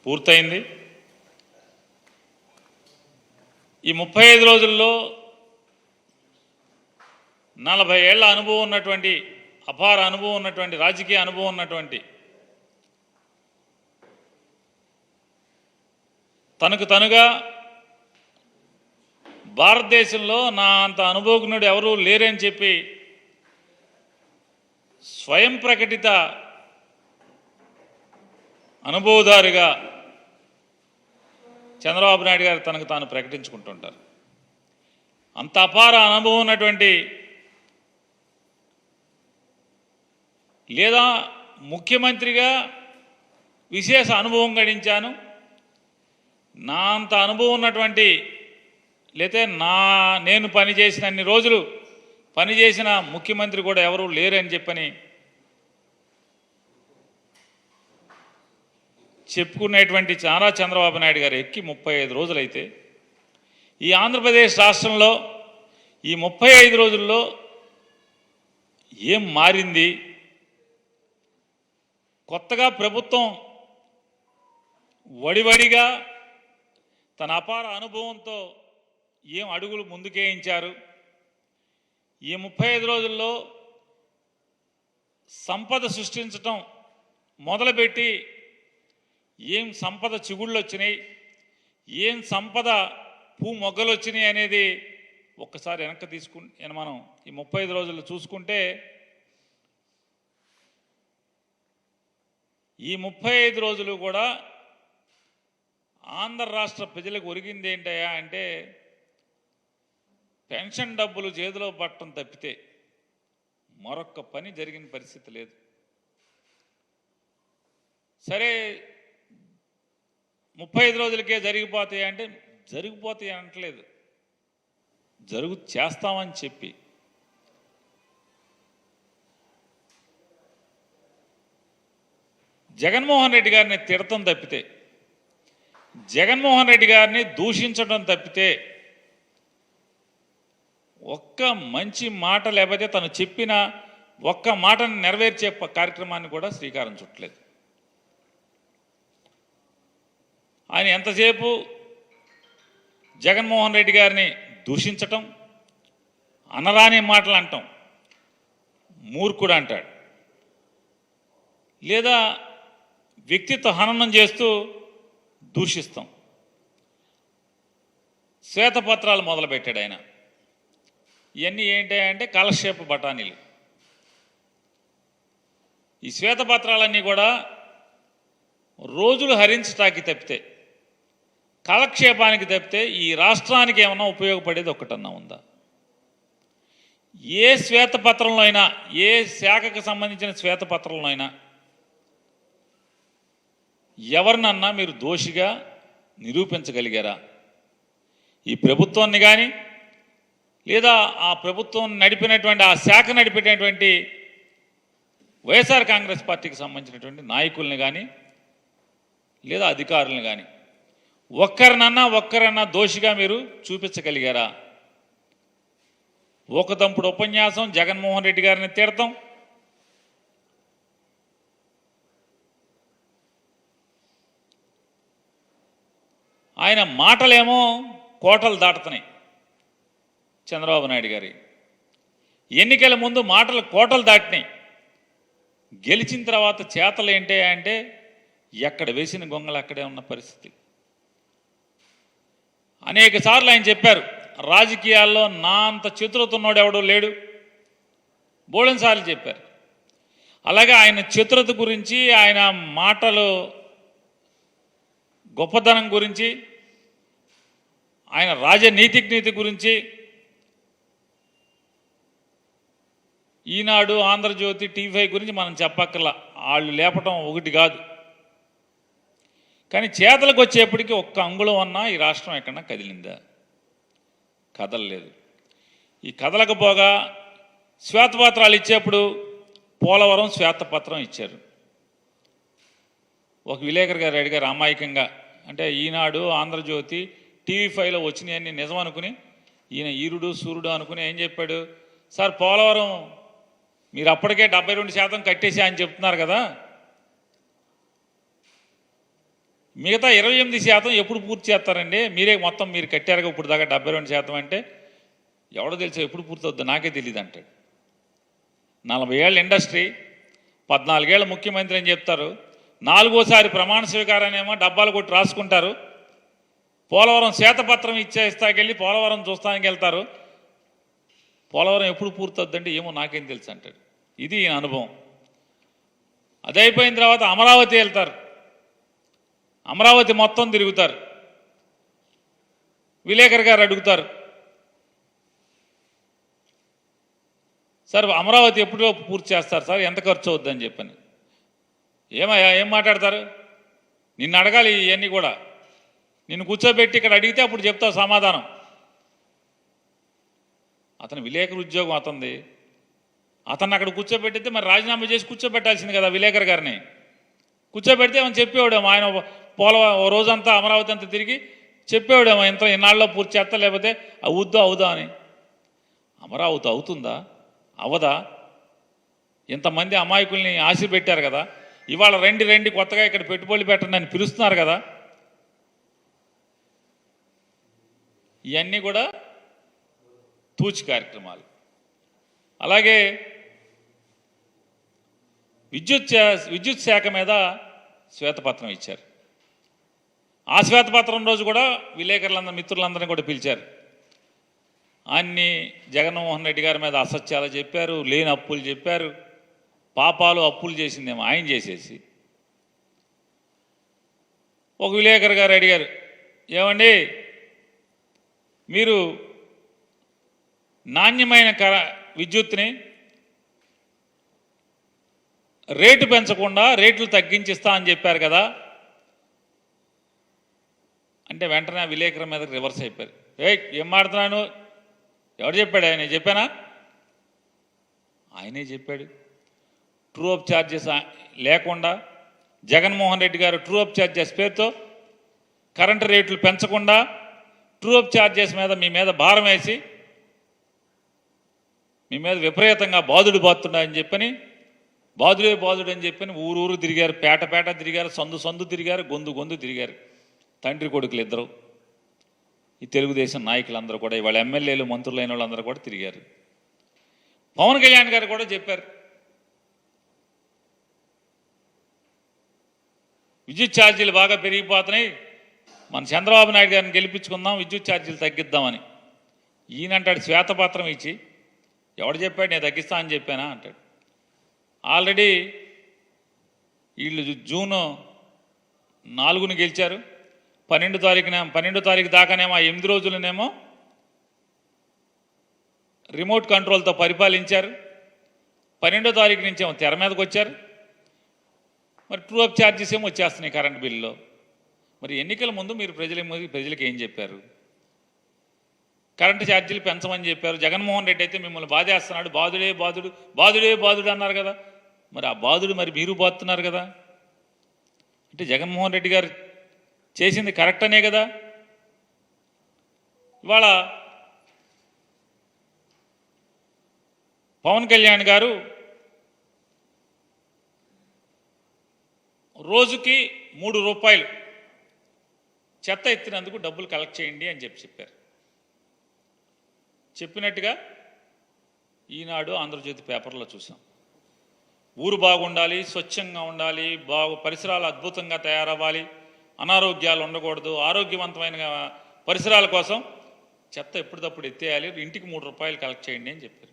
పూర్తయింది. ఈ 35 రోజుల్లో 40 ఏళ్ల అనుభవం ఉన్నటువంటి, అపార అనుభవం ఉన్నటువంటి, రాజకీయ అనుభవం ఉన్నటువంటి, తనకు తనుగా భారతదేశంలో నా అంత అనుభవజ్ఞుడు ఎవరూ లేరని చెప్పి స్వయం ప్రకటిత అనుభవదారుగా చంద్రబాబు నాయుడు గారు తనకు తాను ప్రకటించుకుంటుంటారు. అంత అపార అనుభవం ఉన్నటువంటి, లేదా ముఖ్యమంత్రిగా విశేష అనుభవం గడించాను, నా అంత అనుభవం ఉన్నటువంటి, లేతే నేను పనిచేసిన అన్ని రోజులు పనిచేసిన ముఖ్యమంత్రి కూడా ఎవరూ లేరని చెప్పని చెప్పుకునేటువంటి నారా చంద్రబాబు నాయుడు గారు ఎక్కి 35 రోజులైతే ఈ ఆంధ్రప్రదేశ్ రాష్ట్రంలో ఈ 35 రోజుల్లో ఏం మారింది? కొత్తగా ప్రభుత్వం వడివడిగా తన అపార అనుభవంతో ఏం అడుగులు ముందుకేయించారు? ఈ 35 రోజుల్లో సంపద సృష్టించటం మొదలుపెట్టి ఏం సంపద చిగుళ్ళు వచ్చినాయి, ఏం సంపద మొగ్గలు వచ్చినాయి అనేది ఒక్కసారి వెనక్కి మనం ఈ 35 రోజుల్లో చూసుకుంటే, ఈ 35 రోజులు కూడా ఆంధ్ర రాష్ట్ర ప్రజలకు ఒరిగింది ఏంటయ్యా అంటే, పెన్షన్ డబ్బులు చేతిలో పట్టడం తప్పితే మరొక్క పని జరిగిన పరిస్థితి లేదు. సరే 35 రోజులకే జరిగిపోతాయి అంటే జరిగిపోతాయి అనట్లేదు, చేస్తామని చెప్పి జగన్మోహన్ రెడ్డి గారిని తిడతం తప్పితే, జగన్మోహన్ రెడ్డి గారిని దూషించడం తప్పితే ఒక్క మంచి మాట, లేకపోతే తను చెప్పిన ఒక్క మాటను నెరవేర్చే కార్యక్రమాన్ని కూడా శ్రీకారం చుట్టలేదు. ఆయన ఎంతసేపు జగన్మోహన్ రెడ్డి గారిని దూషించటం, అనరాని మాటలు అంటాం, మూర్ఖుడు అంటాడు, లేదా వ్యక్తిత్వ హననం చేస్తూ దూషిస్తాం. శ్వేతపత్రాలు మొదలుపెట్టాడు ఆయన. ఇవన్నీ ఏంటంటే కాలక్షేప బఠానీలు. ఈ శ్వేతపత్రాలన్నీ కూడా రోజులు హరించటానికి తప్పితే, కాలక్షేపానికి తప్పితే ఈ రాష్ట్రానికి ఏమన్నా ఉపయోగపడేది ఒక్కటన్నా ఉందా? ఏ శ్వేతపత్రంలో అయినా, ఏ శాఖకు సంబంధించిన శ్వేతపత్రంలో అయినా ఎవరినన్నా మీరు దోషిగా నిరూపించగలిగారా? ఈ ప్రభుత్వాన్ని కానీ, లేదా ఆ ప్రభుత్వం నడిపినటువంటి, ఆ శాఖ నడిపినటువంటి వైఎస్ఆర్ కాంగ్రెస్ పార్టీకి సంబంధించినటువంటి నాయకుల్ని కానీ, లేదా అధికారులను కానీ ఒక్కరన్నా దోషిగా మీరు చూపించగలిగారా? ఒకదంపుడు ఉపన్యాసం, జగన్మోహన్ రెడ్డి గారిని తిడతాం, ఆయన మాటలేమో కోటలు దాటుతున్నాయి. చంద్రబాబు నాయుడు గారి ఎన్నికల ముందు మాటలు కోటలు దాటినాయి, గెలిచిన తర్వాత చేతలు ఏంటి అంటే ఎక్కడ వేసిన గొంగలు అక్కడే ఉన్న పరిస్థితి. అనేక సార్లు ఆయన చెప్పారు, రాజకీయాల్లో నా అంత చతురతన్నోడు ఎవడో లేడు, బోళెన్సార్లు చెప్పారు. అలాగే ఆయన చతురత గురించి, ఆయన మాటలు గొప్పతనం గురించి, ఆయన రాజనీతి గురించి ఈనాడు, ఆంధ్రజ్యోతి, టీవీ5 గురించి మనం చెప్పక్కర్లా, వాళ్ళు లేపటం ఒకటి కాదు. కానీ చేతలకు వచ్చేప్పటికీ ఒక్క అంగుళం అన్నా ఈ రాష్ట్రం ఎక్కడన్నా కదిలిందా? కదలలేదు. ఈ కదలకపోగా శ్వేతపత్రాలు ఇచ్చేప్పుడు పోలవరం శ్వేతపత్రం ఇచ్చారు. ఒక విలేకరు గారు అడిగారు అమాయకంగా, అంటే ఈనాడు, ఆంధ్రజ్యోతి, టీవీ5లో వచ్చినాయని నిజం అనుకుని ఈయన ఈరుడు సూర్యుడు అనుకుని ఏం చెప్పాడు, సార్ పోలవరం మీరు అప్పటికే 72% కట్టేసి అని చెప్తున్నారు కదా, మిగతా 28% ఎప్పుడు పూర్తి చేస్తారండి? మీరే మొత్తం మీరు కట్టారుగా ఇప్పుడు దాకా 72% అంటే ఎవడో తెలుసు ఎప్పుడు పూర్తవుద్దో నాకే తెలియదు అంటాడు. 40 ఏళ్ళ ఇండస్ట్రీ, 14 ఏళ్ళ ముఖ్యమంత్రి అని చెప్తారు. 4వసారి ప్రమాణ స్వీకారాన్నేమో డబ్బాలు కొట్టి రాసుకుంటారు. పోలవరం శ్వేతపత్రం ఇచ్చేస్తాకెళ్ళి పోలవరం చూస్తానికి వెళ్తారు. పోలవరం ఎప్పుడు పూర్తవుద్దంటే ఏమో నాకేం తెలుసు అంటాడు. ఇది ఈయన అనుభవం. అది అయిపోయిన తర్వాత అమరావతి వెళ్తారు. అమరావతి మొత్తం తిరుగుతారు. విలేకర్ గారు అడుగుతారు, సార్ అమరావతి ఎప్పుడు పూర్తి చేస్తారు సార్, ఎంత ఖర్చు అవుద్దని చెప్పని. ఏమయ్యా ఏం మాట్లాడతారు? నిన్ను అడగాలి ఇవన్నీ కూడా. నిన్ను కూర్చోబెట్టి ఇక్కడ అడిగితే అప్పుడు చెప్తావు సమాధానం. అతను విలేకరు ఉద్యోగం అతనిది. అతన్ని అక్కడ కూర్చోబెట్టితే మరి రాజీనామా చేసి కూర్చోబెట్టాల్సింది కదా విలేకర్ గారిని. కూర్చోబెడితే ఏమని చెప్పేవాడేమో, ఆయన ఓ రోజంతా అమరావతి అంతా తిరిగి చెప్పేవాడేమో ఇన్నాళ్ళలో పూర్తి చేస్తా, లేకపోతే అవుదా అని. అమరావతి అవుతుందా అవదా? ఇంతమంది అమాయకుల్ని ఆశ పెట్టారు కదా. ఇవాళ రండి కొత్తగా ఇక్కడ పెట్టుబడులు పెట్టండి అని పిలుస్తున్నారు కదా. ఇవన్నీ కూడా తూచి కార్యక్రమాలు. అలాగే విద్యుత్ శాఖ మీద శ్వేతపత్రం ఇచ్చారు. ఆ శ్వేతపత్రం రోజు కూడా విలేకరులందరూ మిత్రులందరినీ కూడా పిలిచారు. అన్ని జగన్మోహన్ రెడ్డి గారి మీద అసత్యాలు చెప్పారు, లేని అప్పులు చెప్పారు. పాపాలు అప్పులు చేసిందేమో ఆయన చేసేసి. ఒక విలేకరు గారు అడిగారు, ఏమండి మీరు నాణ్యమైన విద్యుత్ని రేటు పెంచకుండా రేట్లు తగ్గించిస్తా అని చెప్పారు కదా అంటే వెంటనే ఆ విలేకరు మీద రివర్స్ అయిపోయారు. ఏం మాడుతున్నాను, ఎవరు చెప్పాడు? ఆయన చెప్పానా? ఆయనే చెప్పాడు. ట్రూ అప్ ఛార్జెస్ లేకుండా జగన్మోహన్ రెడ్డి గారు ట్రూ అప్ ఛార్జెస్ పేరుతో కరెంటు రేట్లు పెంచకుండా ట్రూ అప్ ఛార్జెస్ మీద మీ మీద భారం వేసి మీ మీద విపరీతంగా బాదుతున్నాయని చెప్పని బాదుడు అని చెప్పని ఊరు తిరిగారు, పేట తిరిగారు, సందు తిరిగారు, గొంతు తిరిగారు. తండ్రి కొడుకులు ఇద్దరు, ఈ తెలుగుదేశం నాయకులందరూ కూడా, ఇవాళ ఎమ్మెల్యేలు మంత్రులైన వాళ్ళందరూ కూడా తిరిగారు. పవన్ కళ్యాణ్ గారు కూడా చెప్పారు, విద్యుత్ ఛార్జీలు బాగా పెరిగిపోతున్నాయి, మన చంద్రబాబు నాయుడు గారిని గెలిపించుకుందాం, విద్యుత్ ఛార్జీలు తగ్గిద్దామని. ఈయనంటాడు శ్వేతపత్రం ఇచ్చి, ఎవడు చెప్పాడు నేను తగ్గిస్తా అని చెప్పానా అంటాడు. ఆల్రెడీ వీళ్ళు జూన్ 4ని గెలిచారు. 12 తారీఖు దాకానేమో 8 రోజులనేమో రిమోట్ కంట్రోల్తో పరిపాలించారు. 12వ తారీఖు నుంచేమో తెర మీదకి వచ్చారు. మరి ట్రూ అప్ ఛార్జెస్ ఏమో వచ్చేస్తున్నాయి కరెంట్ బిల్లులో. మరి ఎన్నికల ముందు మీరు ప్రజలకు ఏం చెప్పారు? కరెంటు ఛార్జీలు పెంచమని చెప్పారు. జగన్మోహన్ రెడ్డి అయితే మిమ్మల్ని బాధేస్తున్నాడు, బాదుడు అన్నారు కదా. మరి ఆ బాదుడు మరి మీరు బాదుతున్నారు కదా. అంటే జగన్మోహన్ రెడ్డి గారు చేసింది కరెక్ట్ అనే కదా. ఇవాళ పవన్ కళ్యాణ్ గారు రోజుకి 3 రూపాయలు చెత్త ఎత్తినందుకు డబ్బులు కలెక్ట్ చేయండి అని చెప్పారు. చెప్పినట్టుగా ఈనాడు ఆంధ్రజ్యోతి పేపర్లో చూసాం. ఊరు బాగుండాలి, స్వచ్ఛంగా ఉండాలి, పరిసరాలు అద్భుతంగా తయారవ్వాలి, అనారోగ్యాలు ఉండకూడదు, ఆరోగ్యవంతమైన పరిసరాల కోసం చెత్త ఎప్పటికప్పుడు ఎత్తేయాలి, ఇంటికి 3 రూపాయలు కలెక్ట్ చేయండి అని చెప్పారు.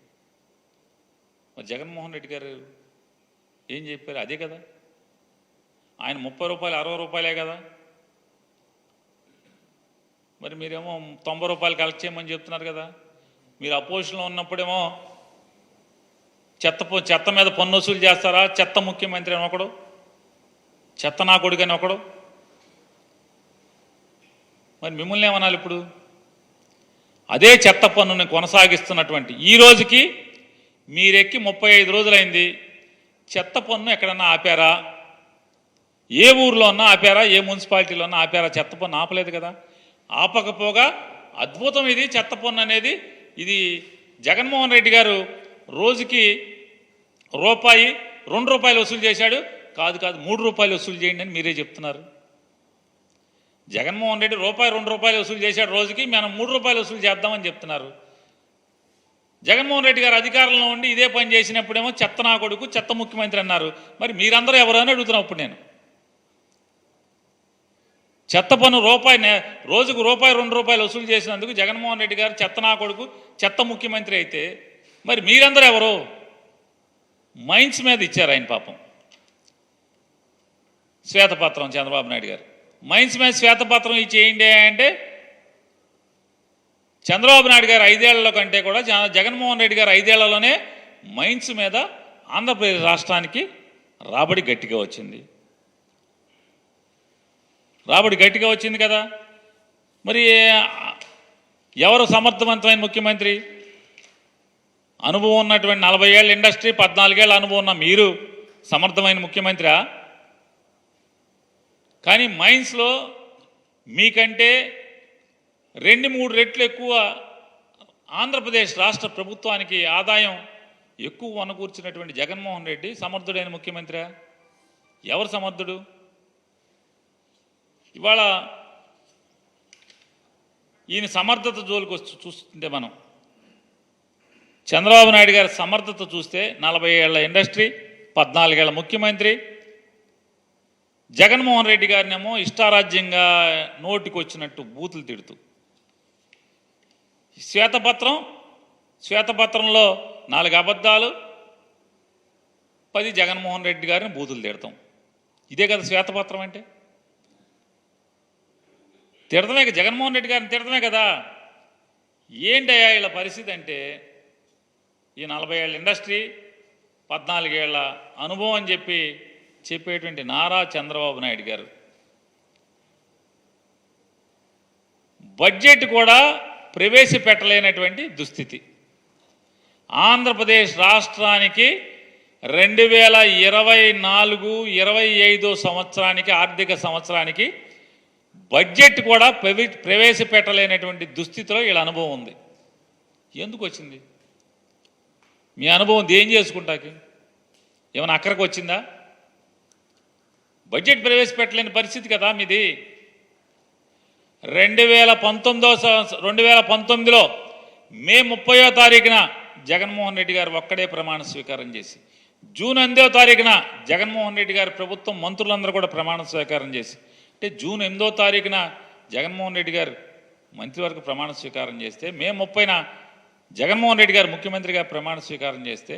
మరి జగన్మోహన్ రెడ్డి గారు ఏం చెప్పారు? అదే కదా. ఆయన 30 రూపాయలు 60 రూపాయలే కదా. మరి మీరేమో 90 రూపాయలు కలెక్ట్ చేయమని చెప్తున్నారు కదా. మీరు అపోజిషన్లో ఉన్నప్పుడేమో చెత్త మీద పన్ను వసూలు చేస్తారా? చెత్త ముఖ్యమంత్రి అని ఒకడు, చెత్త నా కొడుకు అని ఒకడు. మరి మిమ్మల్ని ఏమనాలి ఇప్పుడు? అదే చెత్త పన్నుని కొనసాగిస్తున్నటువంటి ఈ రోజుకి మీరెక్కి 35 రోజులైంది. చెత్త పన్ను ఎక్కడన్నా ఆపారా? ఏ ఊర్లో ఉన్నా ఆపారా? ఏ మున్సిపాలిటీలో ఉన్నా ఆపారా? చెత్త పన్ను ఆపలేదు కదా. ఆపకపోగా అద్భుతం ఇది చెత్త పన్ను అనేది. ఇది జగన్మోహన్ రెడ్డి గారు రోజుకి ₹1, ₹2 వసూలు చేశాడు. కాదు 3 రూపాయలు వసూలు చేయండి అని మీరే చెప్తున్నారు. జగన్మోహన్ రెడ్డి రూపాయి 2 రూపాయలు వసూలు చేశాడు రోజుకి, మనం 3 రూపాయలు వసూలు చేద్దామని చెప్తున్నారు. జగన్మోహన్ రెడ్డి గారు అధికారంలో ఉండి ఇదే పని చేసినప్పుడేమో చెత్త నా కొడుకు, చెత్త ముఖ్యమంత్రి అన్నారు. మరి మీరందరూ ఎవరు అని అడుగుతున్నాం ఇప్పుడు నేను. చెత్త పన్ను రోజుకు రూపాయి 2 రూపాయలు వసూలు చేసినందుకు జగన్మోహన్ రెడ్డి గారు చెత్త నా కొడుకు, చెత్త ముఖ్యమంత్రి అయితే మరి మీరందరూ ఎవరు? మైన్స్ మీద ఇచ్చారు ఆయన పాపం శ్వేతపత్రం. చంద్రబాబు నాయుడు గారు మైన్స్ మీద శ్వేతపత్రం ఇచ్చేయండి అంటే చంద్రబాబు నాయుడు గారు 5 ఏళ్ల కంటే కూడా జగన్మోహన్ రెడ్డి గారు 5 ఏళ్లలోనే మైన్స్ మీద ఆంధ్రప్రదేశ్ రాష్ట్రానికి రాబడి గట్టిగా వచ్చింది. రాబడి గట్టిగా వచ్చింది కదా. మరి ఎవరు సమర్థవంతమైన ముఖ్యమంత్రి? అనుభవం ఉన్నటువంటి 40 ఏళ్ళ ఇండస్ట్రీ, 14 ఏళ్ళ అనుభవం ఉన్న మీరు సమర్థమైన ముఖ్యమంత్రియా? కానీ మైన్స్లో మీకంటే 2-3 రెట్లు ఎక్కువ ఆంధ్రప్రదేశ్ రాష్ట్ర ప్రభుత్వానికి ఆదాయం ఎక్కువ వనకూర్చినటువంటి జగన్మోహన్ రెడ్డి సమర్థుడైన ముఖ్యమంత్రి? ఎవరు సమర్థుడు? ఇవాళ ఈయన సమర్థత జోలికి చూస్తుంటే మనం చంద్రబాబు నాయుడు గారి సమర్థత చూస్తే 40 ఏళ్ల ఇండస్ట్రీ, 14 ఏళ్ల ముఖ్యమంత్రి. జగన్మోహన్ రెడ్డి గారినేమో ఇష్టారాజ్యంగా నోటికి వచ్చినట్టు బూతులు తిడుతూ, శ్వేతపత్రంలో 4 అబద్ధాలు, 10 జగన్మోహన్ రెడ్డి గారిని బూతులు తిడతాం. ఇదే కదా శ్వేతపత్రం అంటే? తిడతమే, జగన్మోహన్ రెడ్డి గారిని తిడతమే కదా. ఏంటయ్యా ఇలా పరిస్థితి అంటే, ఈ 40 ఏళ్ళ ఇండస్ట్రీ, 14 ఏళ్ల అనుభవం అని చెప్పేటువంటి నారా చంద్రబాబు నాయుడు గారు బడ్జెట్ కూడా ప్రవేశపెట్టలేనటువంటి దుస్థితి. ఆంధ్రప్రదేశ్ రాష్ట్రానికి 2024-25 సంవత్సరానికి, ఆర్థిక సంవత్సరానికి బడ్జెట్ కూడా ప్రవేశపెట్టలేనటువంటి దుస్థితిలో వీళ్ళ అనుభవం ఉంది. ఎందుకు వచ్చింది? మీ అనుభవం ఏం చేసుకుంటాకి? ఏమైనా అక్కడికి వచ్చిందా? బడ్జెట్ ప్రవేశపెట్టలేని పరిస్థితి కదా మీది. 2019లో మే 30వ తారీఖున జగన్మోహన్ రెడ్డి గారు ఒక్కడే ప్రమాణ స్వీకారం చేసి, జూన్ 8వ తారీఖున జగన్మోహన్ రెడ్డి గారి ప్రభుత్వం మంత్రులందరూ కూడా ప్రమాణ స్వీకారం చేసి, అంటే జూన్ 8వ తారీఖున జగన్మోహన్ రెడ్డి గారు మంత్రివర్గ ప్రమాణ స్వీకారం చేస్తే, మే 30న జగన్మోహన్ రెడ్డి గారు ముఖ్యమంత్రిగా ప్రమాణ స్వీకారం చేస్తే,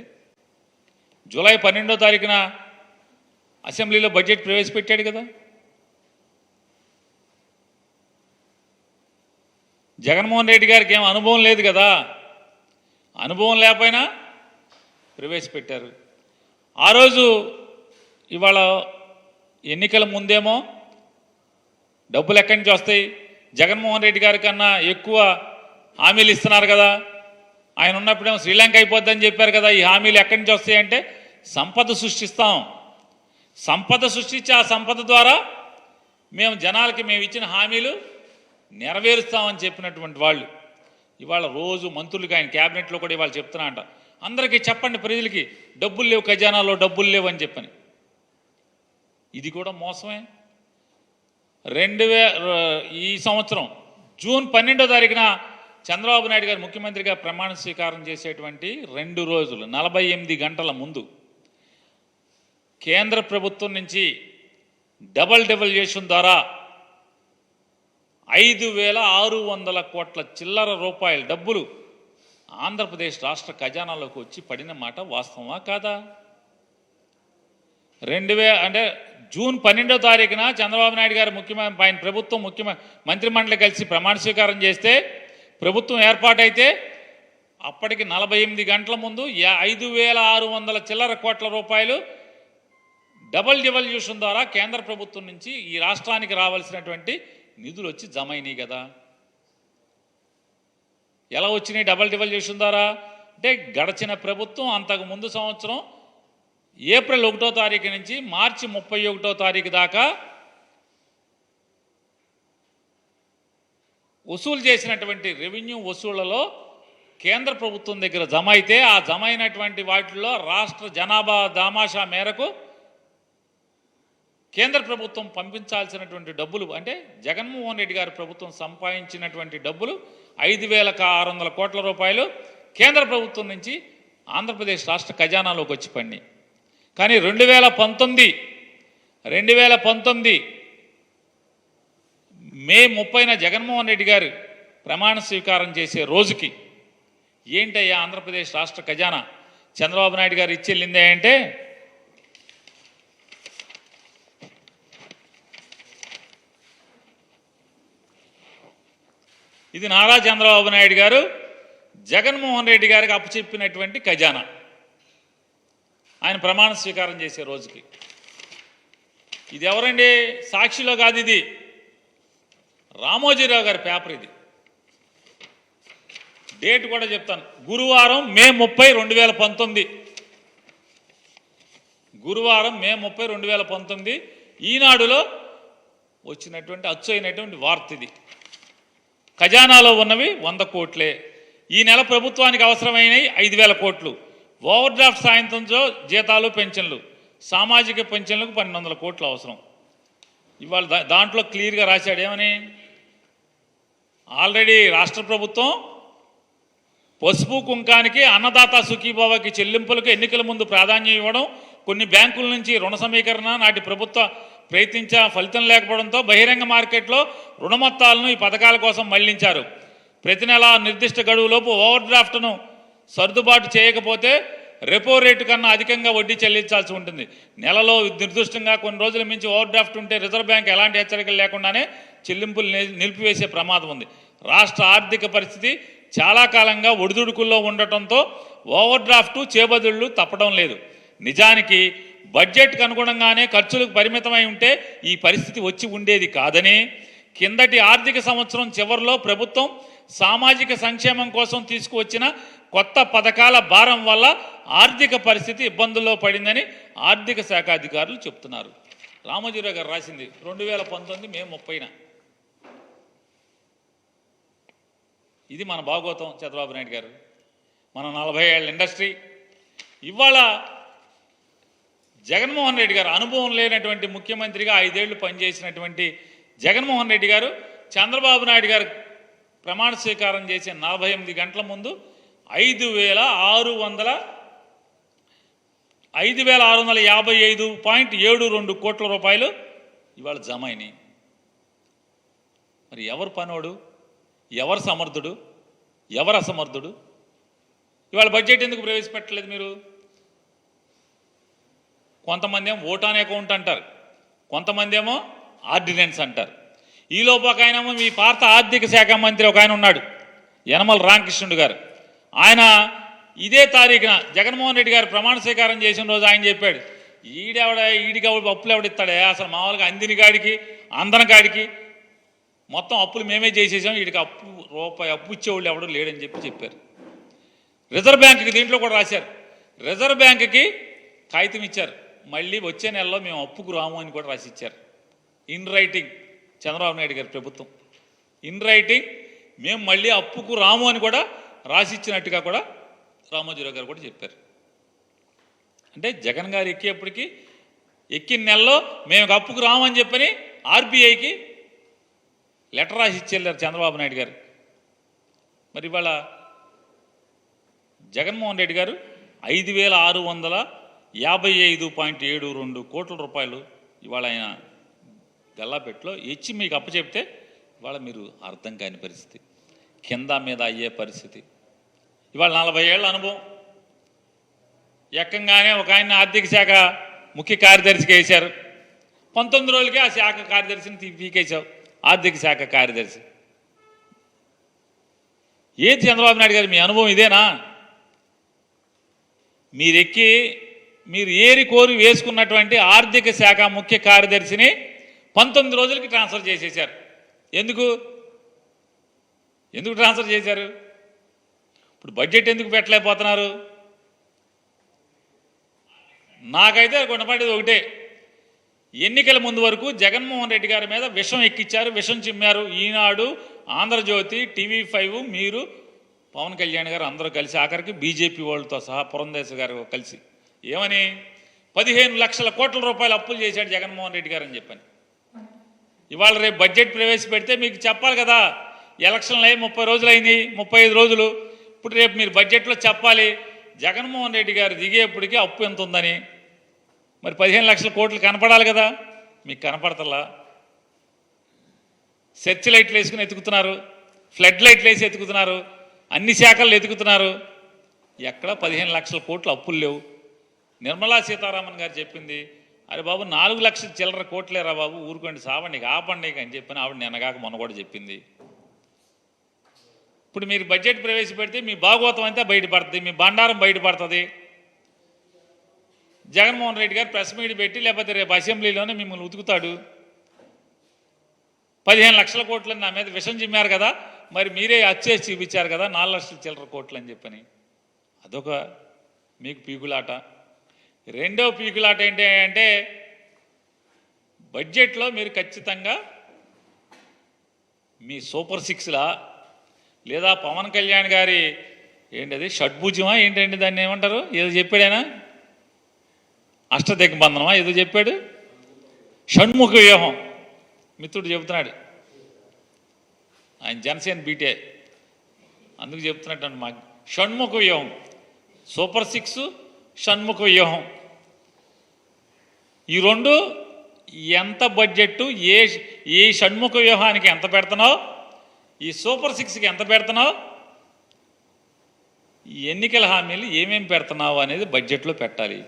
జూలై 12వ తారీఖున అసెంబ్లీలో బడ్జెట్ ప్రవేశపెట్టాడు కదా. జగన్మోహన్ రెడ్డి గారికి ఏం అనుభవం లేదు కదా. అనుభవం లేకపోయినా ప్రవేశపెట్టారు. ఆ రోజు ఇవాళ ఎన్నికల ముందేమో డబ్బులు ఎక్కడి నుంచి వస్తాయి, జగన్మోహన్ రెడ్డి గారి కన్నా ఎక్కువ హామీలు ఇస్తున్నారు కదా, ఆయన ఉన్నప్పుడేమో శ్రీలంక అయిపోద్దని చెప్పారు కదా, ఈ హామీలు ఎక్కడి నుంచి వస్తాయంటే సంపద సృష్టిస్తాం, సంపద సృష్టించి ఆ సంపద ద్వారా మేము జనాలకి మేము ఇచ్చిన హామీలు నెరవేరుస్తామని చెప్పినటువంటి వాళ్ళు ఇవాళ రోజు మంత్రులకి, ఆయన క్యాబినెట్లో కూడా ఇవాళ చెప్తున్నా అంట, అందరికీ చెప్పండి ప్రజలకి డబ్బులు లేవు, ఖజానాలో డబ్బులు లేవు అని చెప్పని. ఇది కూడా మోసమే. ఈ సంవత్సరం జూన్ 12వ తారీఖున చంద్రబాబు నాయుడు గారు ముఖ్యమంత్రిగా ప్రమాణ స్వీకారం చేసేటువంటి 2 రోజులు 48 గంటల ముందు కేంద్ర ప్రభుత్వం నుంచి డబల్ డెవల్యూషన్ ద్వారా 5,600 కోట్ల చిల్లర రూపాయల డబ్బులు ఆంధ్రప్రదేశ్ రాష్ట్ర ఖజానాలోకి వచ్చి పడిన మాట వాస్తవమా కాదా? అంటే జూన్ 12వ తారీఖున చంద్రబాబు నాయుడు గారు ఆయన ప్రభుత్వం మంత్రిమండలి కలిసి ప్రమాణ స్వీకారం చేస్తే, ప్రభుత్వం ఏర్పాటైతే అప్పటికి 48 గంటల ముందు 5,600 చిల్లర కోట్ల రూపాయలు డబల్ డివల్యూషన్ ద్వారా కేంద్ర ప్రభుత్వం నుంచి ఈ రాష్ట్రానికి రావాల్సినటువంటి నిధులు వచ్చి జమ అయినాయి కదా. ఎలా వచ్చినాయి డబల్ డివల్యూషన్ ద్వారా అంటే, గడిచిన ప్రభుత్వం అంతకు ముందు సంవత్సరం ఏప్రిల్ 1వ తారీఖు నుంచి మార్చి 31వ తారీఖు దాకా వసూలు చేసినటువంటి రెవెన్యూ వసూళ్లలో కేంద్ర ప్రభుత్వం దగ్గర జమ అయితే, ఆ జమ అయినటువంటి వాటిల్లో రాష్ట్ర జనాభా దామాషా మేరకు కేంద్ర ప్రభుత్వం పంపించాల్సినటువంటి డబ్బులు అంటే జగన్మోహన్ రెడ్డి గారి ప్రభుత్వం సంపాదించినటువంటి డబ్బులు 5,600 కోట్ల రూపాయలు కేంద్ర ప్రభుత్వం నుంచి ఆంధ్రప్రదేశ్ రాష్ట్ర ఖజానాలోకి వచ్చి పడినాయి. కానీ 2019 మే 30న జగన్మోహన్ రెడ్డి గారు ప్రమాణ స్వీకారం చేసే రోజుకి ఏంటయ్యా ఆంధ్రప్రదేశ్ రాష్ట్ర ఖజానా చంద్రబాబు నాయుడు గారు ఇచ్చెళ్ళిందే అంటే ఇది నారా చంద్రబాబు నాయుడు గారు జగన్మోహన్ రెడ్డి గారికి అప్పచెప్పినటువంటి ఖజానా ఆయన ప్రమాణ స్వీకారం చేసే రోజుకి. ఇది ఎవరండి? సాక్షిలో కాదు, ఇది రామోజీరావు గారి పేపర్. ఇది డేట్ కూడా చెప్తాను. గురువారం మే 30, 2019. గురువారం మే 30, 2019 ఈనాడులో వచ్చినటువంటి అచ్చు అయినటువంటి వార్త ఇది. ఖజానాలో ఉన్నవి 100 కోట్లే. ఈ నెల ప్రభుత్వానికి అవసరమైనవి 5,000 కోట్లు. ఓవర్ డ్రాఫ్ట్ సాయంత్రంతో జీతాలు పెన్షన్లు, సామాజిక పెన్షన్లకు 1,200 కోట్లు అవసరం. ఇవాళ దాంట్లో క్లియర్గా రాశాడు ఏమని, ఆల్రెడీ రాష్ట్ర ప్రభుత్వం పసుపు కుంకానికి అన్నదాత సుఖీభావకి చెల్లింపులకు ఎన్నికల ముందు ప్రాధాన్యం ఇవ్వడం, కొన్ని బ్యాంకుల నుంచి రుణ సమీకరణ నాటి ప్రభుత్వ ప్రయత్నించా ఫలితం లేకపోవడంతో బహిరంగ మార్కెట్లో రుణ మొత్తాలను ఈ పథకాల కోసం మళ్లించారు. ప్రతి నెల నిర్దిష్ట గడువులోపు ఓవర్ డ్రాఫ్ట్ను సర్దుబాటు చేయకపోతే రెపో రేటు కన్నా అధికంగా వడ్డీ చెల్లించాల్సి ఉంటుంది. నెలలో నిర్దిష్టంగా కొన్ని రోజుల మించి ఓవర్ డ్రాఫ్ట్ ఉంటే రిజర్వ్ బ్యాంక్ ఎలాంటి హెచ్చరికలు లేకుండానే చెల్లింపులు నిలిపివేసే ప్రమాదం ఉంది. రాష్ట్ర ఆర్థిక పరిస్థితి చాలా కాలంగా ఒడిదుడుకుల్లో ఉండటంతో ఓవర్ డ్రాఫ్ట్ చేబదుళ్లు తప్పడం లేదు. నిజానికి బడ్జెట్కు అనుగుణంగానే ఖర్చులకు పరిమితమై ఉంటే ఈ పరిస్థితి వచ్చి ఉండేది కాదని, కిందటి ఆర్థిక సంవత్సరం చివరిలో ప్రభుత్వం సామాజిక సంక్షేమం కోసం తీసుకువచ్చిన కొత్త పథకాల భారం వల్ల ఆర్థిక పరిస్థితి ఇబ్బందుల్లో పడిందని ఆర్థిక శాఖ అధికారులు చెప్తున్నారు. రామోజీరావు గారు రాసింది 2019 మే 30న. ఇది మన భాగవతం చంద్రబాబు నాయుడు గారు. మన 40 ఏళ్ళ ఇండస్ట్రీ. ఇవాళ జగన్మోహన్ రెడ్డి గారు అనుభవం లేనటువంటి ముఖ్యమంత్రిగా 5 ఏళ్లు పనిచేసినటువంటి జగన్మోహన్ రెడ్డి గారు చంద్రబాబు నాయుడు గారు ప్రమాణ స్వీకారం చేసే 48 గంటల ముందు 5,655.72 కోట్ల రూపాయలు ఇవాళ జమ అయినాయి. మరి ఎవరు పనోడు, ఎవరు సమర్థుడు, ఎవరు అసమర్థుడు? ఇవాళ బడ్జెట్ ఎందుకు ప్రవేశపెట్టలేదు మీరు? కొంతమంది ఏమో ఓటాన్ అకౌంట్ అంటారు, కొంతమంది ఏమో ఆర్డినెన్స్ అంటారు. ఈలోపు ఒక ఆయనేమో మీ పాత ఆర్థిక శాఖ మంత్రి ఒక ఆయన ఉన్నాడు, యనమల రామకృష్ణుడు గారు. ఆయన ఇదే తారీఖున జగన్మోహన్ రెడ్డి గారు ప్రమాణ స్వీకారం చేసిన రోజు ఆయన చెప్పాడు, ఈడికి అప్పులు ఎవడిస్తాడే, అసలు మామూలుగా అందిని కాడికి అందన కాడికి మొత్తం అప్పులు మేమే చేసేసాం, వీడికి రూపాయి అప్పు ఇచ్చేవాళ్ళు ఎవడో లేడని చెప్పారు. రిజర్వ్ బ్యాంకుకి దీంట్లో కూడా రాశారు. రిజర్వ్ బ్యాంకుకి కాగితం ఇచ్చారు, మళ్ళీ వచ్చే నెలలో మేము అప్పుకు రాము అని కూడా రాసి ఇచ్చారు. ఇన్ రైటింగ్ చంద్రబాబు నాయుడు గారి ప్రభుత్వం ఇన్ రైటింగ్ మేము మళ్ళీ అప్పుకు రాము అని కూడా రాసిచ్చినట్టుగా కూడా రామోజీరావు గారు కూడా చెప్పారు. అంటే జగన్ గారు ఎక్కేప్పటికీ ఎక్కిన నెలలో మేము అప్పుకు రాము అని చెప్పని ఆర్బీఐకి లెటర్ రాసి ఇచ్చేళ్ళారు చంద్రబాబు నాయుడు గారు. మరి ఇవాళ జగన్మోహన్ రెడ్డి గారు 5,655.72 కోట్ల రూపాయలు ఇవాళ ఆయన గల్లాపెట్లో ఇచ్చి మీకు అప్పచెప్తే ఇవాళ మీరు అర్థం కాని పరిస్థితి, కింద మీద అయ్యే పరిస్థితి. ఇవాళ 40 ఏళ్ళ అనుభవం. ఎక్కంగానే ఒక ఆయన ఆర్థిక శాఖ ముఖ్య కార్యదర్శిగా వేశారు. 19 రోజులకే ఆ శాఖ కార్యదర్శిని పీకేశావు, ఆర్థిక శాఖ కార్యదర్శి. ఏది చంద్రబాబు నాయుడు గారు మీ అనుభవం ఇదేనా? మీరు ఏరి కోరి వేసుకున్నటువంటి ఆర్థిక శాఖ ముఖ్య కార్యదర్శిని 19 రోజులకి ట్రాన్స్ఫర్ చేసేశారు. ఎందుకు ట్రాన్స్ఫర్ చేశారు? ఇప్పుడు బడ్జెట్ ఎందుకు పెట్టలేకపోతున్నారు? నాకైతే కొనపడేది ఒకటే, ఎన్నికల ముందు వరకు జగన్మోహన్ రెడ్డి గారి మీద విషం ఎక్కిచ్చారు, విషం చిమ్మారు. ఈనాడు, ఆంధ్రజ్యోతి, TV5, మీరు, పవన్ కళ్యాణ్ గారు అందరూ కలిసి, ఆఖరికి బీజేపీ వాళ్ళతో సహా పురంధేశ్వరి గారు కలిసి ఏమని, 15 లక్షల కోట్ల రూపాయలు అప్పులు చేశాడు జగన్మోహన్ రెడ్డి గారు అని చెప్పని. ఇవాళ రేపు బడ్జెట్ ప్రవేశపెడితే మీకు చెప్పాలి కదా, ఎలక్షన్లు అయ్యి 30 రోజులు అయింది, 35 రోజులు. ఇప్పుడు రేపు మీరు బడ్జెట్లో చెప్పాలి జగన్మోహన్ రెడ్డి గారు దిగేప్పటికీ అప్పు ఎంత ఉందని. మరి 15 లక్షల కోట్లు కనపడాలి కదా, మీకు కనపడతల్లా. సెర్చ్ లైట్లు వేసుకుని ఎతుకుతున్నారు, ఫ్లడ్ లైట్లు వేసి ఎతుకుతున్నారు, అన్ని శాఖలు ఎతుకుతున్నారు. ఎక్కడ 15 లక్షల కోట్లు అప్పులు లేవు. నిర్మలా సీతారామన్ గారు చెప్పింది, అరే బాబు 4 లక్షల చిల్లర కోట్లేరా బాబు, ఊరుకోండి సావండి ఆపండి అని చెప్పిన ఆవిడ నిన్నగాక మొన్న కూడా చెప్పింది. ఇప్పుడు మీరు బడ్జెట్ ప్రవేశపెడితే మీ భాగవతం అంతా బయటపడుతుంది, మీ బండారం బయటపడుతుంది. జగన్మోహన్ రెడ్డి గారు ప్రెస్ మీట్ పెట్టి లేకపోతే రేపు అసెంబ్లీలోనే మిమ్మల్ని ఉతుకుతాడు. 15 లక్షల కోట్లని నా మీద విషం చిమ్మారు కదా, మరి మీరే అచ్చేసి చూపించారు కదా 4 లక్షల చిల్లర కోట్లు అని చెప్పని. అదొక మీకు పీకులాట. రెండో పీకులాట ఏంటి అంటే బడ్జెట్లో మీరు ఖచ్చితంగా మీ సూపర్ సిక్స్లా లేదా పవన్ కళ్యాణ్ గారి ఏంటది షడ్భుజమా ఏంటండి దాన్ని ఏమంటారు, ఏదో చెప్పాడైనా అష్టదిగ్బంధనమా ఏదో చెప్పాడు, షణ్ముఖ వ్యూహం మిత్రుడు చెబుతున్నాడు. ఆయన జనసేన బీటే అందుకు చెప్తున్నట్టు మాకు షణ్ముఖ వ్యూహం, సూపర్ సిక్స్, షణ్ముఖ వ్యూహం. ఈ రెండు ఎంత బడ్జెట్టు, ఏ షణ్ముఖ వ్యూహానికి ఎంత పెడుతున్నావు, ఈ సూపర్ సిక్స్కి ఎంత పెడుతున్నావు, ఈ ఎన్నికల హామీలు ఏమేమి పెడుతున్నావు అనేది బడ్జెట్లో పెట్టాలి.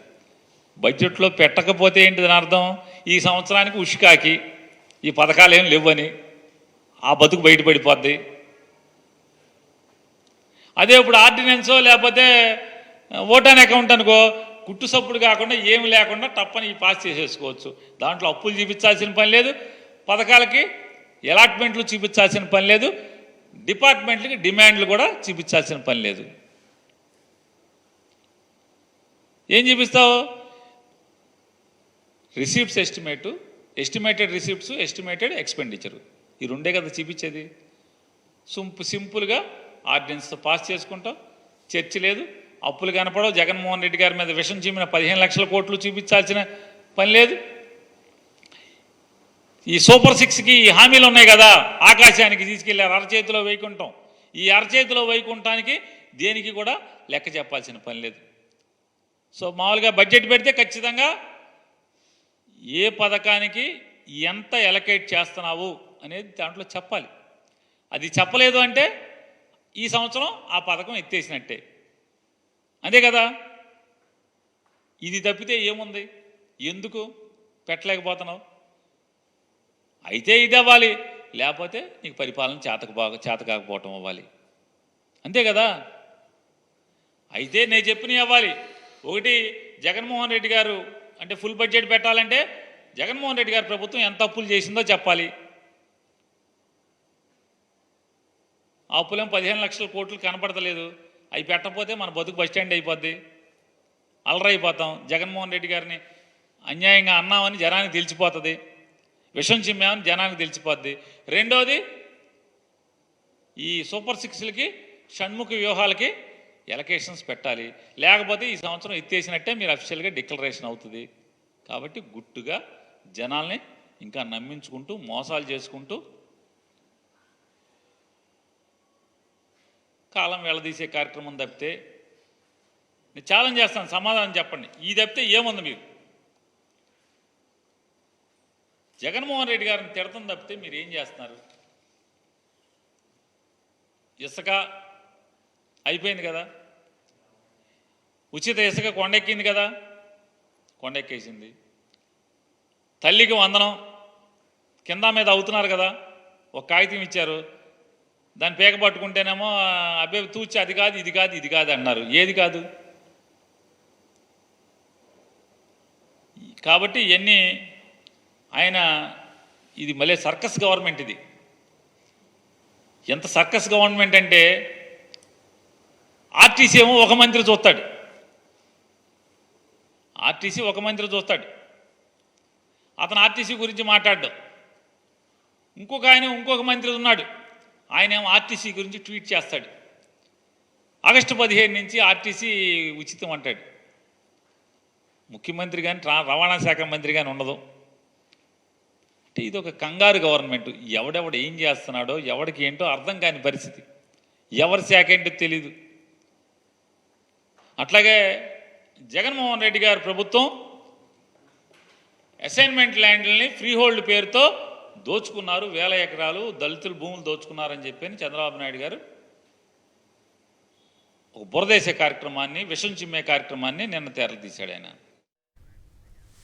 బడ్జెట్లో పెట్టకపోతే ఏంటి దాని అర్థం, ఈ సంవత్సరానికి ఉష్కాకి ఈ పథకాలు ఏం లేవని ఆ బతుకు బయటపడిపోద్ది. అదే ఇప్పుడు ఆర్డినెన్సో లేకపోతే ఓటాన్ అకౌంట్ అనుకో, కుట్టు సప్పుడు కాకుండా ఏమి లేకుండా టప్పని ఈ పాస్ చేసేసుకోవచ్చు. దాంట్లో అప్పులు చూపించాల్సిన పని లేదు, పథకాలకి అలాట్మెంట్లు చూపించాల్సిన పని లేదు, డిపార్ట్మెంట్లకి డిమాండ్లు కూడా చూపించాల్సిన పని లేదు. ఏం చూపిస్తావు, receipts estimated receipts, estimated expenditure, ఈ రెండే కదా చూపించేది. సింపుల్గా ఆర్డినెన్స్తో పాస్ చేసుకుంటాం, చర్చ లేదు, అప్పులు కనపడవు. జగన్మోహన్ రెడ్డి గారి మీద విషం చిమ్మిన 15 లక్షల కోట్లు చూపించాల్సిన పని లేదు. ఈ సూపర్ సిక్స్కి ఈ హామీలు ఉన్నాయి కదా, ఆకాశానికి తీసుకెళ్ళారు అరచేతిలో వైకుంఠం. ఈ అరచేతిలో వైకుంఠానికి దేనికి కూడా లెక్క చెప్పాల్సిన పని లేదు. సో మామూలుగా బడ్జెట్ పెడితే ఖచ్చితంగా ఏ పథకానికి ఎంత ఎలకేట్ చేస్తున్నావు అనేది దాంట్లో చెప్పాలి. అది చెప్పలేదు అంటే ఈ సంవత్సరం ఆ పథకం ఎత్తేసినట్టే, అంతే కదా. ఇది తప్పితే ఏముంది, ఎందుకు పెట్టలేకపోతున్నావు? అయితే ఇది అవ్వాలి, లేకపోతే నీకు పరిపాలన చేత కాకపోవటం అవ్వాలి, అంతే కదా. అయితే నేను చెప్పినవి అవ్వాలి. ఒకటి, జగన్మోహన్ రెడ్డి గారు అంటే ఫుల్ బడ్జెట్ పెట్టాలంటే జగన్మోహన్ రెడ్డి గారి ప్రభుత్వం ఎంత అప్పులు చేసిందో చెప్పాలి. ఆ అప్పులేం 15 లక్షల కోట్లు కనపడతలేదు. అవి పెట్టకపోతే మన బతుకు బస్టాండ్ అయిపోద్ది, అలరైపోతాం. జగన్మోహన్ రెడ్డి గారిని అన్యాయంగా అన్నామని జనానికి తెలిసిపోతుంది, విషం చిమ్మామని జనానికి తెలిసిపోద్ది. రెండోది, ఈ సూపర్ సిక్స్లకి షణ్ముఖ వ్యూహాలకి ఎలకేషన్స్ పెట్టాలి, లేకపోతే ఈ సంవత్సరం ఎత్తేసినట్టే మీరు అఫీషియల్గా డిక్లరేషన్ అవుతుంది. కాబట్టి గుట్టుగా జనాల్ని ఇంకా నమ్మించుకుంటూ మోసాలు చేసుకుంటూ కాలం వెళ్ళదీసే కార్యక్రమం తప్పితే, నేను ఛాలెంజ్ చేస్తాను, సమాధానం చెప్పండి. ఈ తప్పితే ఏముంది మీకు? జగన్మోహన్ రెడ్డి గారిని తిడతం తప్పితే మీరు ఏం చేస్తున్నారు? ఇసుక అయిపోయింది కదా, ఉచిత ఇసుక కొండెక్కింది కదా, కొండెక్కేసింది. తల్లికి వందనం కింద మీద అవుతున్నారు కదా, ఒక కాగితం ఇచ్చారు, దాన్ని పేక పట్టుకుంటేనేమో అబ్బే తూచి అది కాదు ఇది కాదు ఇది కాదు అన్నారు. ఏది కాదు? కాబట్టి ఇవన్నీ ఆయన, ఇది మళ్ళీ సర్కస్ గవర్నమెంట్. ఇది ఎంత సర్కస్ గవర్నమెంట్ అంటే ఆర్టీసీ ఏమో ఒక మంత్రి చూస్తాడు, ఆర్టీసీ ఒక మంత్రి చూస్తాడు, అతను ఆర్టీసీ గురించి మాట్లాడ్డాడు. ఇంకొక మంత్రి ఉన్నాడు, ఆయన ఏమో ఆర్టీసీ గురించి ట్వీట్ చేస్తాడు. ఆగస్టు 15 నుంచి ఆర్టీసీ ఉచితం అంటాడు. ముఖ్యమంత్రి కానీ రవాణా శాఖ మంత్రి కానీ ఉండదు. అంటే ఇది ఒక కంగారు గవర్నమెంట్. ఎవడెవడు ఏం చేస్తున్నాడో ఎవడికి ఏంటో అర్థం కాని పరిస్థితి, ఎవరి శాఖ ఏంటో తెలీదు. అట్లాగే జగన్మోహన్ రెడ్డి గారి ప్రభుత్వం అసైన్మెంట్ ల్యాండ్లని ఫ్రీ హోల్డ్ పేరుతో దోచుకున్నారు, 1000 ఎకరాలు దళితుల భూములు దోచుకున్నారని చెప్పి చంద్రబాబు నాయుడు గారు ఒక బురదేశే కార్యక్రమాన్ని, విషం చిమ్మే కార్యక్రమాన్ని నిన్న తెరలు తీశాడు ఆయన.